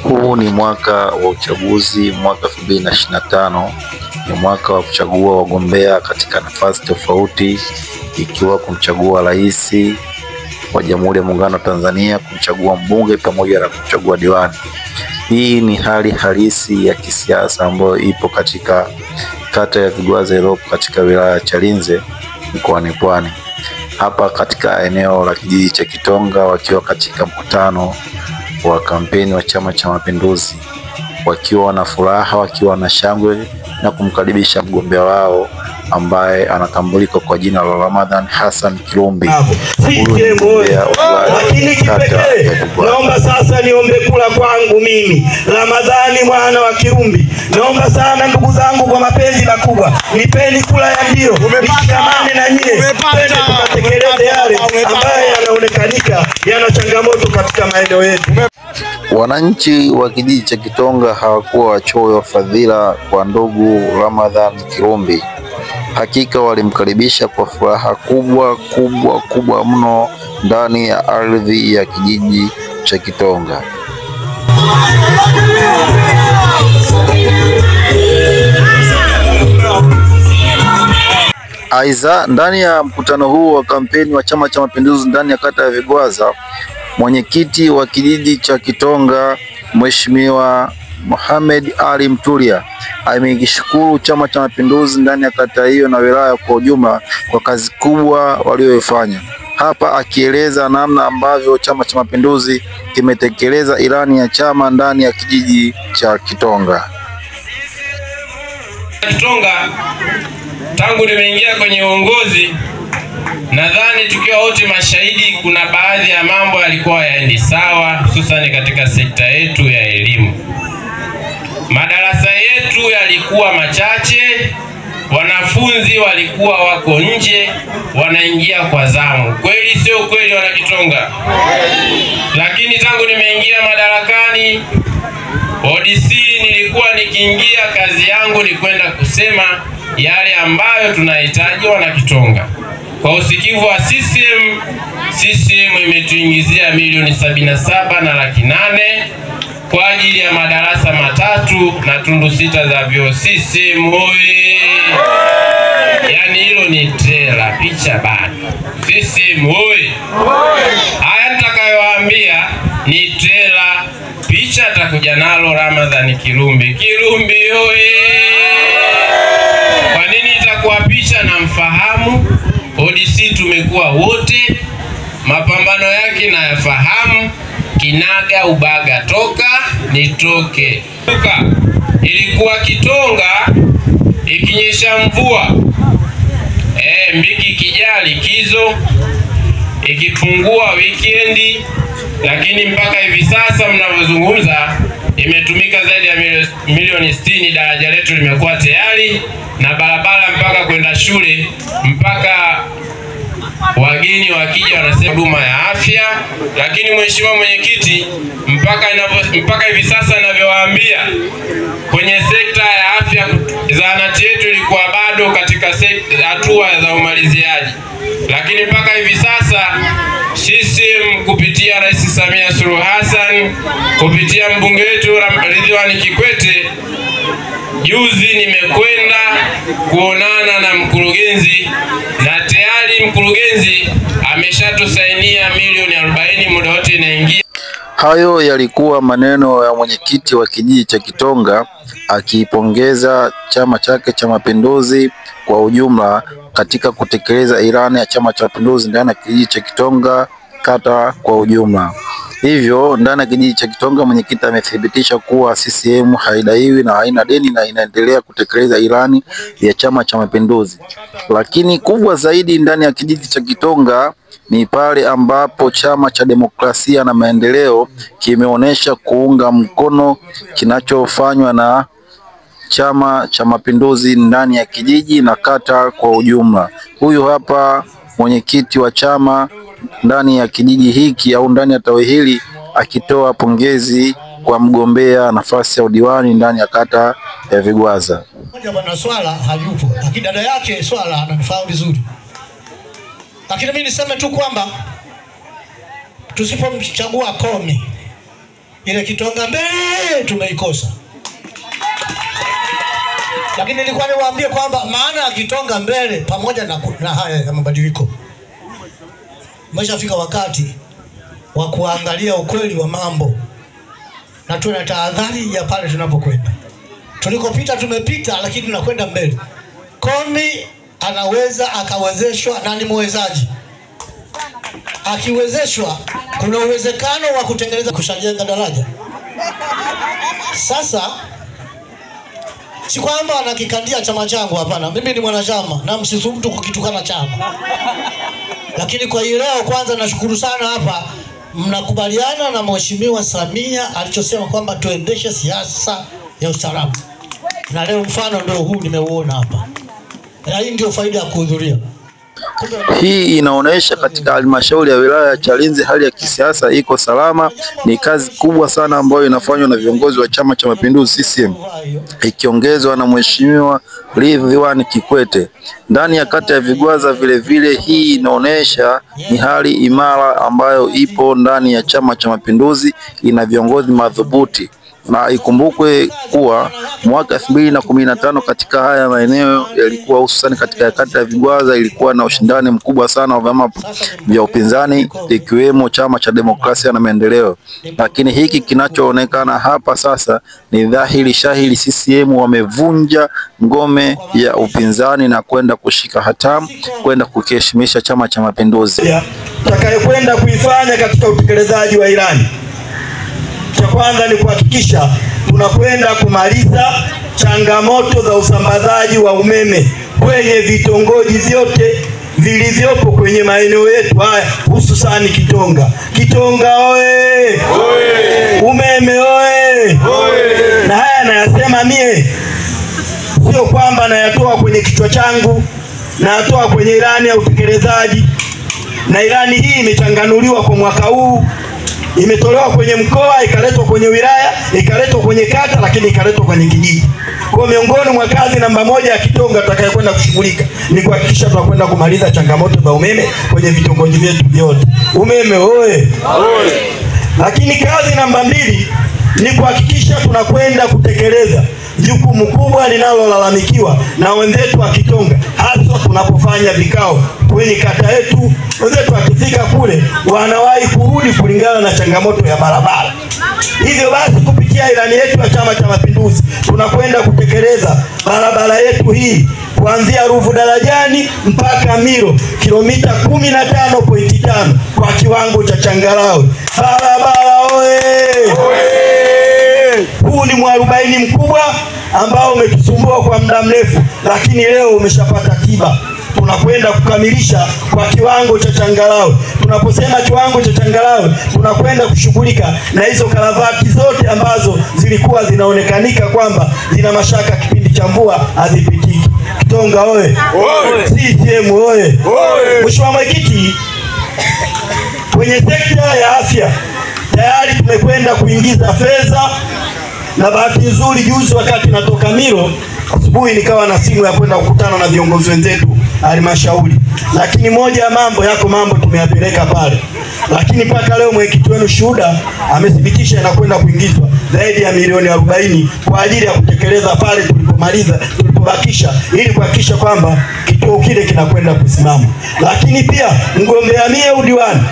Huu ni mwaka wa uchaguzi, mwaka 2025. Ni mwaka wa kuchagua wagombea katika nafasi tofauti, ikiwa kumchagua rais wa Jamhuri ya Muungano wa Tanzania, kumchagua mbunge pamoja na kumchagua diwani. Hii ni hali halisi ya kisiasa ambayo ipo katika kata ya Vigwaza iliyopo katika wilaya ya Chalinze mkoani Pwani. Hapa katika eneo la kijiji cha Kitonga, wakiwa katika mkutano wa kampeni wa Chama cha Mapinduzi, wakiwa na furaha, wakiwa na shangwe na kumkaribisha mgombea wao ambaye anatambulika kwa jina la Ramadhan Hassan Kirumbi. Naomba sasa niombe kula kwangu mimi Ramadhani mwana wa Kirumbi. Naomba sana ndugu zangu kwa mapenzi makubwa, nipeni kula ya ndio, nishikamane na nyie, twende tukatekeleze yale ambaye yanaonekanika yana changamoto katika maeneo yetu. Wananchi wa kijiji cha Kitonga hawakuwa wachoyo fadhila kwa ndugu Ramadhan Kirumbi. Hakika walimkaribisha kwa furaha kubwa mno ndani ya ardhi ya kijiji cha Kitonga. Aidha, ndani ya mkutano huu wa kampeni wa Chama cha Mapinduzi ndani ya kata ya Vigwaza, mwenyekiti wa kijiji cha Kitonga Mheshimiwa Mohamed Ali Mtulia amekishukuru Chama cha Mapinduzi ndani ya kata hiyo na wilaya kwa ujumla kwa kazi kubwa walioifanya. Hapa akieleza namna ambavyo Chama cha Mapinduzi kimetekeleza ilani ya chama ndani ya kijiji cha Kitonga. Tangu nimeingia kwenye uongozi, nadhani tukiwa wote mashahidi, kuna baadhi ya mambo yalikuwa yaendi sawa, hususan katika sekta yetu ya elimu. Madarasa yetu yalikuwa machache, wanafunzi walikuwa wako nje, wanaingia kwa zamu. Kweli sio kweli, wana Kitonga? Lakini tangu nimeingia madarakani, ODC nilikuwa nikiingia, kazi yangu ni kwenda kusema yale ambayo tunahitaji wana Kitonga. Kwa usikivu wa CCM imetuingizia milioni 77,800,000 kwa ajili ya madarasa 3 na tundu 6 za vyoo. CCM hoye! Yani hilo ni trela, picha bado. CCM hoye! Haya nitakayowaambia ni trela, picha atakuja nalo Ramadhan Kirumbi. Kirumbi hoye! Kwa nini itakuwa picha? Na mfahamu ODC, tumekuwa wote, mapambano yake na yafahamu, kinaga ubaga, toka nitoke. Ilikuwa Kitonga ikinyesha mvua, mbiki kijaa likizo, ikipungua weekendi, lakini mpaka hivi sasa mnavyozungumza imetumika zaidi ya milioni 60. Daraja letu limekuwa tayari na barabara mpaka kwenda shule, mpaka wageni wakija wanasema huduma ya afya. Lakini mheshimiwa mwenyekiti, mpaka hivi sasa ninavyowaambia, kwenye sekta ya afya zahanati yetu ilikuwa bado katika hatua za umaliziaji, lakini mpaka hivi sasa CCM kupitia Rais Samia Suluhu Hassan, kupitia mbunge wetu Ridhiwani Kikwete, juzi nimekwenda kuonana na mkurugenzi na tayari mkurugenzi ameshatusainia milioni 40, muda wote inaingia. Hayo yalikuwa maneno ya mwenyekiti wa kijiji cha Kitonga akiipongeza chama chake cha Mapinduzi kwa ujumla katika kutekeleza ilani ya Chama cha Mapinduzi ndani ya kijiji cha Kitonga kata kwa ujumla. Hivyo ndani ya kijiji cha Kitonga mwenyekiti amethibitisha kuwa CCM haidaiwi na haina deni na inaendelea kutekeleza ilani ya Chama cha Mapinduzi. Lakini kubwa zaidi ndani ya kijiji cha Kitonga ni pale ambapo Chama cha Demokrasia na Maendeleo kimeonyesha kuunga mkono kinachofanywa na Chama cha Mapinduzi ndani ya kijiji na kata kwa ujumla. Huyu hapa mwenyekiti wa chama ndani ya kijiji hiki au ndani ya tawi hili akitoa pongezi kwa mgombea nafasi ya udiwani ndani ya kata ya Vigwaza. Bwana Swala hayupo, lakini dada yake Swala ananifahamu vizuri. Lakini mimi niseme tu kwamba tusipomchagua Komi, ile Kitonga mbele tumeikosa. Lakini nilikuwa niwaambie kwamba maana ya Kitonga mbele pamoja na haya ya mabadiliko, umeshafika wakati wa kuangalia ukweli wa mambo na tuwe na tahadhari ya pale tunapokwenda. Tulikopita tumepita, lakini tunakwenda mbele. Komi anaweza akawezeshwa na ni mwezaji. Akiwezeshwa kuna uwezekano wa kutengeneza kushajenga daraja. Sasa si kwamba anakikandia chama changu, hapana. Mimi ni mwanachama na msisumtu kukitukana chama. Lakini kwa hiyo leo kwanza nashukuru sana hapa mnakubaliana na Mheshimiwa Samia alichosema kwamba tuendeshe siasa ya ustaarabu. Na leo mfano ndio huu nimeuona hapa. Na hii ndio faida ya kuhudhuria. Hii inaonyesha katika halmashauri ya wilaya ya Chalinze hali ya kisiasa iko salama. Ni kazi kubwa sana ambayo inafanywa na viongozi wa Chama cha Mapinduzi CCM ikiongezwa na Mheshimiwa Ridhiwani Kikwete. Ndani ya kata ya Vigwaza vile hii inaonyesha ni hali imara ambayo ipo ndani ya Chama cha Mapinduzi, ina viongozi madhubuti. Na ikumbukwe kuwa mwaka 2015 katika haya maeneo yalikuwa hususan katika kata ya Vigwaza ilikuwa na ushindani mkubwa sana wa vyama vya upinzani ikiwemo Chama cha Demokrasia na Maendeleo. Lakini hiki kinachoonekana hapa sasa ni dhahiri shahiri CCM wamevunja ngome ya upinzani na kwenda kushika hatamu, kwenda kukiheshimisha Chama cha Mapinduzi. Tutakayokwenda kuifanya katika utekelezaji wa ilani, cha kwanza ni kuhakikisha tunakwenda kumaliza changamoto za usambazaji wa umeme kwenye vitongoji vyote vilivyopo kwenye maeneo yetu haya, hususani Kitonga. Kitonga oye! Umeme oye! Na haya nayasema mie, sio kwamba nayatoa kwenye kichwa changu, nayatoa kwenye ilani ya utekelezaji. Na ilani hii imechanganuliwa kwa mwaka huu, imetolewa kwenye mkoa, ikaletwa kwenye wilaya, ikaletwa kwenye kata, lakini ikaletwa kwenye kijiji. Kwa miongoni mwa kazi namba moja ya Kitonga tutakayokwenda kushughulika ni kuhakikisha tunakwenda kumaliza changamoto za umeme kwenye vitongoji vyetu vyote. Umeme oye! Lakini kazi namba mbili ni kuhakikisha tunakwenda kutekeleza jukumu kubwa linalolalamikiwa na wenzetu wa Kitonga, hasa tunapofanya vikao kwenye kata yetu. Wenzetu wakifika kule wanawahi kurudi kulingana na changamoto ya barabara. Hivyo basi kupitia ilani yetu ya Chama cha Mapinduzi tunakwenda kutekeleza barabara yetu hii kuanzia Ruvu Darajani mpaka Miro, kilomita 15.5 kwa kiwango cha changarawe. Barabara oye! Huu ni mwarobaini mkubwa ambao umetusumbua kwa muda mrefu, lakini leo umeshapata tiba. Tunakwenda kukamilisha kwa kiwango cha changarawe. Tunaposema kiwango cha changarawe, tunakwenda kushughulika na hizo karavati zote ambazo zilikuwa zinaonekanika kwamba zina mashaka kipindi cha mvua hazipitiki. Kitonga oye! CCM oye! Mheshimiwa Mwenyekiti, kwenye sekta ya afya tayari tumekwenda kuingiza fedha, na bahati nzuri juzi wakati natoka Miro asubuhi nikawa na simu ya kwenda kukutana na viongozi wenzetu halmashauri. Lakini moja ya mambo tumeyapeleka pale. Lakini mpaka leo mwenyekiti wenu Shuhuda amethibitisha inakwenda kuingizwa zaidi ya milioni 40 kwa ajili ya kutekeleza pale tulipobakisha, ili kuhakikisha kwamba kituo kile kinakwenda kusimama. Lakini pia mgombea mie udiwani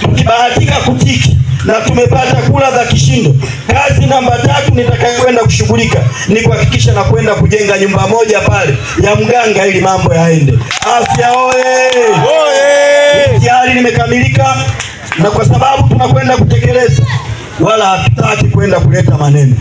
tukibahatika kutiki na tumepata kula za kishindo, kazi namba 3 nitakayokwenda kushughulika ni kuhakikisha na kwenda kujenga nyumba moja pale ya mganga ili mambo yaende. Afya oye! Tayari nimekamilika, na kwa sababu tunakwenda kutekeleza wala hatutaki kwenda kuleta maneno.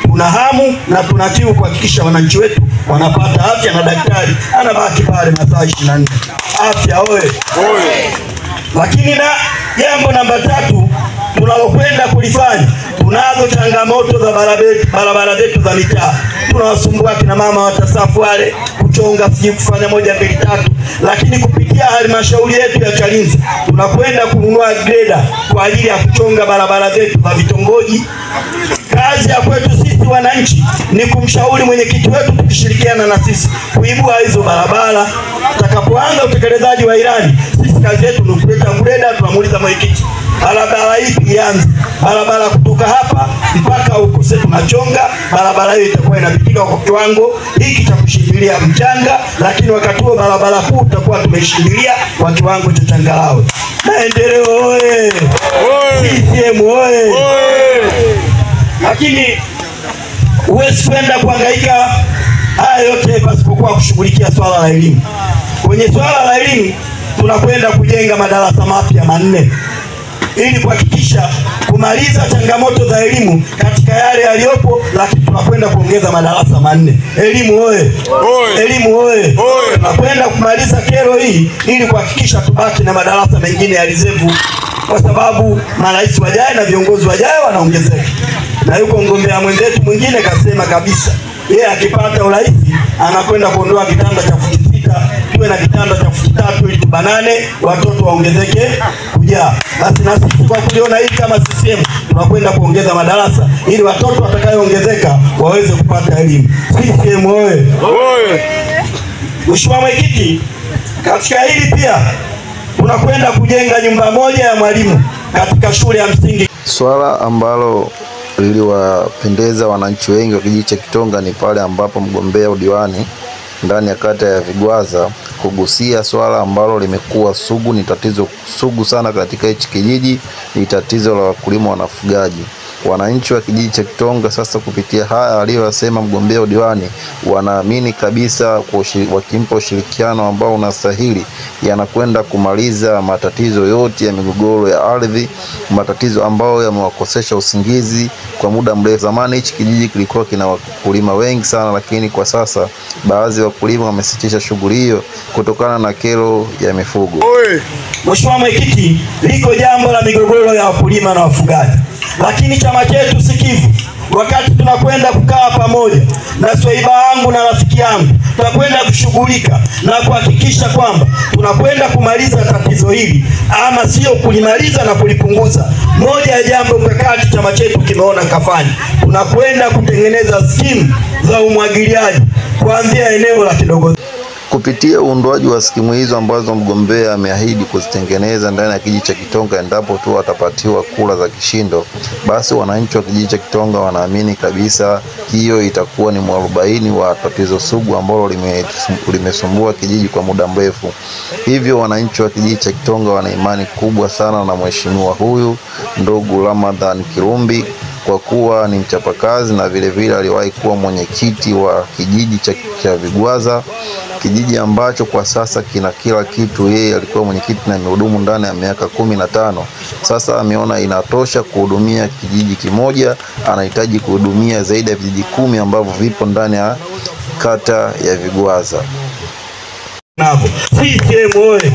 Tuna hamu na tuna kiu kuhakikisha wananchi wetu wanapata afya na daktari anabaki pale masaa 24. Afya oye! Lakini na jambo namba 3 tunalokwenda kulifanya, tunazo changamoto za barabara zetu za mitaa. Tunawasumbua kina mama watasafu wale kuchonga siji kufanya 1 2 3, lakini kupitia halmashauri yetu ya Chalinze tunakwenda kununua greda kwa ajili ya kuchonga barabara zetu za vitongoji. Kazi ya kwetu sisi wananchi ni kumshauri mwenyekiti wetu, tukishirikiana na sisi kuibua hizo barabara. Tutakapoanza utekelezaji wa ilani, sisi kazi yetu ni kuleta greda, tunamweka nikamuuliza mwenyekiti, barabara ipi ianze? Barabara kutoka hapa mpaka huko sasa tunachonga, barabara hiyo itakuwa inapitika kwa kiwango hiki cha kushindilia mchanga, lakini wakati huo barabara kuu tutakuwa tumeshindilia kwa kiwango cha changarawe. Maendeleo oye! CCM oye! Lakini huwezi kwenda kuhangaika haya yote pasipokuwa kushughulikia swala la elimu. Kwenye swala la elimu tunakwenda kujenga madarasa mapya 4 ili kuhakikisha kumaliza changamoto za elimu katika yale yaliyopo, lakini tunakwenda kuongeza madarasa 4. Elimu oye! Elimu oye! Tunakwenda kumaliza kero hii ili kuhakikisha tubaki na madarasa mengine ya reserve, kwa sababu marais wajaye na viongozi wajaye wanaongezeka. Na yuko mgombea mwenzetu mwingine kasema kabisa yeye akipata urais anakwenda kuondoa kitanda cha futi 6 tuwe na kitanda cha futi 3 ili tubanane watoto waongezeke kujaa. Basi na sisi kwa kuliona hili kama CCM tunakwenda kuongeza madarasa ili watoto watakayoongezeka waweze kupata elimu. CCM oye! Mheshimiwa Mwenyekiti, katika hili pia tunakwenda kujenga nyumba moja ya mwalimu katika shule ya msingi. Swala ambalo liliwapendeza wananchi wengi wa kijiji cha Kitonga ni pale ambapo mgombea udiwani ndani ya kata ya Vigwaza kugusia swala ambalo limekuwa sugu, ni tatizo sugu sana katika hichi kijiji, ni tatizo la wakulima na wafugaji. Wananchi wa kijiji cha Kitonga sasa kupitia haya aliyosema mgombea udiwani wanaamini kabisa wakimpa ushirikiano ambao unastahili yanakwenda kumaliza matatizo yote ya migogoro ya ardhi, matatizo ambayo yamewakosesha usingizi kwa muda mrefu. Zamani hichi kijiji kilikuwa kina wakulima wengi sana, lakini kwa sasa baadhi ya wakulima wamesitisha shughuli hiyo kutokana na kero ya mifugo. Mheshimiwa Mwenyekiti, liko jambo la migogoro ya wakulima na wafugaji, lakini chama chetu sikivu, wakati tunakwenda kukaa pamoja na swaiba wangu na rafiki yangu, tunakwenda kushughulika na kuhakikisha kwamba tunakwenda kumaliza tatizo hili, ama sio kulimaliza na kulipunguza. Moja ya jambo mkakati chama chetu kimeona kafanya, tunakwenda kutengeneza skimu za umwagiliaji kuanzia eneo la Kidogo. Kupitia uundwaji wa skimu hizo ambazo mgombea ameahidi kuzitengeneza ndani ya kijiji cha Kitonga endapo tu atapatiwa kura za kishindo, basi wananchi wa kijiji cha Kitonga wanaamini kabisa hiyo itakuwa ni mwarobaini wa tatizo sugu ambalo limesumbua kijiji kwa muda mrefu. Hivyo wananchi wa kijiji cha Kitonga wana imani kubwa sana na mheshimiwa huyu ndugu Ramadhan Kirumbi, kwa kuwa ni mchapakazi na vile vile aliwahi kuwa mwenyekiti wa kijiji cha Vigwaza, kijiji ambacho kwa sasa kina kila kitu. Yeye alikuwa mwenyekiti na amehudumu ndani ya miaka 15. Sasa ameona inatosha kuhudumia kijiji kimoja, anahitaji kuhudumia zaidi ya vijiji 10 ambavyo vipo ndani ya kata ya Vigwaza. CCM oye!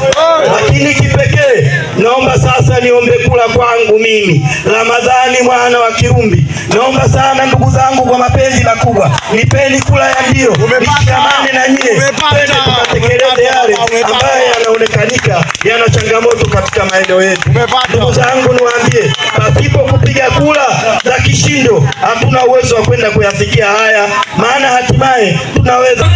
Lakini kipekee naomba sasa niombe kula kwangu mimi Ramadhani mwana wa Kirumbi. Naomba sana ndugu zangu kwa mapenzi makubwa, nipeni kula ya ndio, nishikamane na nyie, twende tukatekeleze yale ambayo yanaonekanika yana changamoto katika maeneo yetu. Ndugu zangu niwaambie, pasipo kupiga kula za kishindo hatuna uwezo wa kwenda kuyafikia haya, maana hatimaye tunaweza